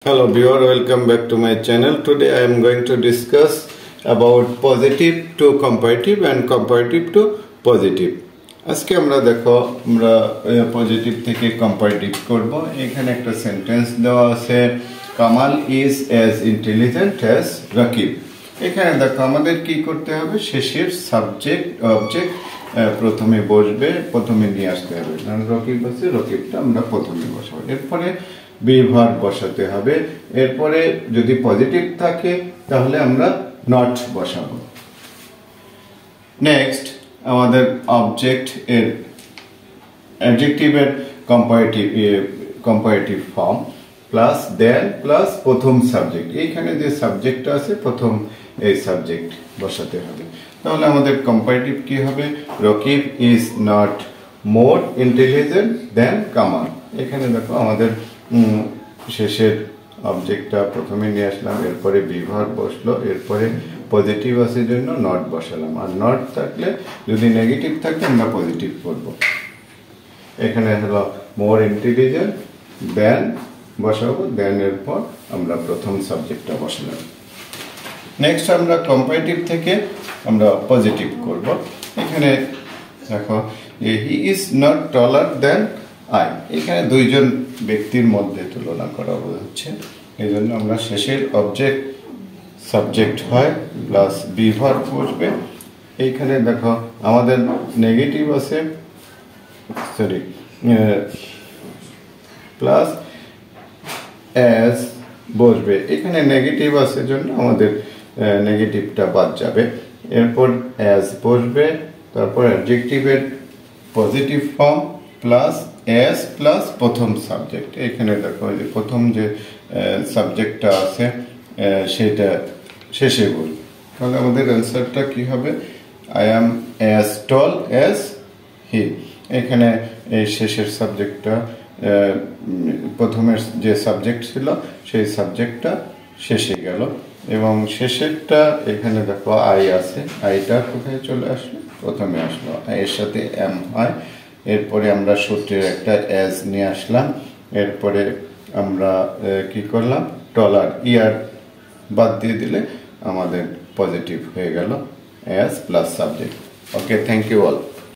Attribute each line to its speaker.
Speaker 1: Hello viewer, welcome back to my channel. Today I am going to discuss about positive to comparative and comparative to positive. আজকে আমরা দেখো আমরা positive থেকে comparative করব। এখানে একটা সেন্টেন্স দেওয়া আছে, Kamal is as intelligent as Rakib. এখানে দেখো আমাদের কি করতে হবে, শেষের সাবজেক্ট অবজেক্ট প্রথমে বসবে, প্রথমে নিয়ে আসতে হবে। রকিব আছে, রকিবটা আমরা প্রথমে বসাবো, এরপরে বিভার বসাতে হবে। এরপরে যদি পজিটিভ থাকে তাহলে আমরা নট বসাবো। নেক্সট আমাদের অবজেক্ট এর অ্যাডজেক্টিভের কম্পারেটিভ ফর্ম প্লাস দেন প্লাস প্রথম সাবজেক্ট। এইখানে যে সাবজেক্টটা আছে প্রথম এই সাবজেক্ট বসাতে হবে। তাহলে আমাদের কম্পারেটিভ কি হবে, Rakib is not more intelligent দেন কামাল। এখানে দেখো আমাদের শেষের অবজেক্টটা প্রথমে নিয়ে আসলাম, এরপরে বিভার বসলো, এরপরে পজিটিভ আছে জন্য নট বসালাম। আর নট থাকলে যদি নেগেটিভ থাকে আমরা পজিটিভ করব। এখানে হলো মোর ইন্টেলিজেন্ট দেন বসাবো, দেন এরপর আমরা প্রথম সাবজেক্টটা বসালাম। নেক্সট আমরা কম্পারেটিভ থেকে আমরা পজিটিভ করব। এখানে দেখো he is not taller than I. এখানে দুইজন ব্যক্তির মধ্যে তুলনা করা হচ্ছে, এই জন্য আমরা শেষের অবজেক্ট সাবজেক্ট হয় প্লাস বিভার বসবে। এইখানে দেখো আমাদের নেগেটিভ আছে, সরি প্লাস অ্যাজ বসবে। এখানে নেগেটিভ আছে জন্য আমাদের নেগেটিভটা বাদ যাবে। এরপর অ্যাজ বসবে, তারপর অ্যাডজেক্টিভের positive form plus S plus প্রথম সাবজেক্ট। এখানে দেখো যে প্রথম যে সাবজেক্টটা আছে সেটা শেষে বলবো। তাহলে আমাদের অ্যান্সারটা কি হবে, I am as tall as he. এখানে এই শেষের সাবজেক্টটা প্রথমের যে সাবজেক্ট ছিল সেই সাবজেক্টটা শেষে গেল, এবং শেষেরটা এখানে দেখো আই আছে, আইটা কোথায় চলে আসলো, প্রথমে আসলো, এর সাথে এম হয়। এরপরে আমরা সূত্রের একটা অ্যাজ নিয়ে আসলাম, এরপরে আমরা কি করলাম, টলার ইয়ার বাদ দিয়ে দিলে আমাদের পজিটিভ হয়ে গেল as plus subject. Okay, thank you all.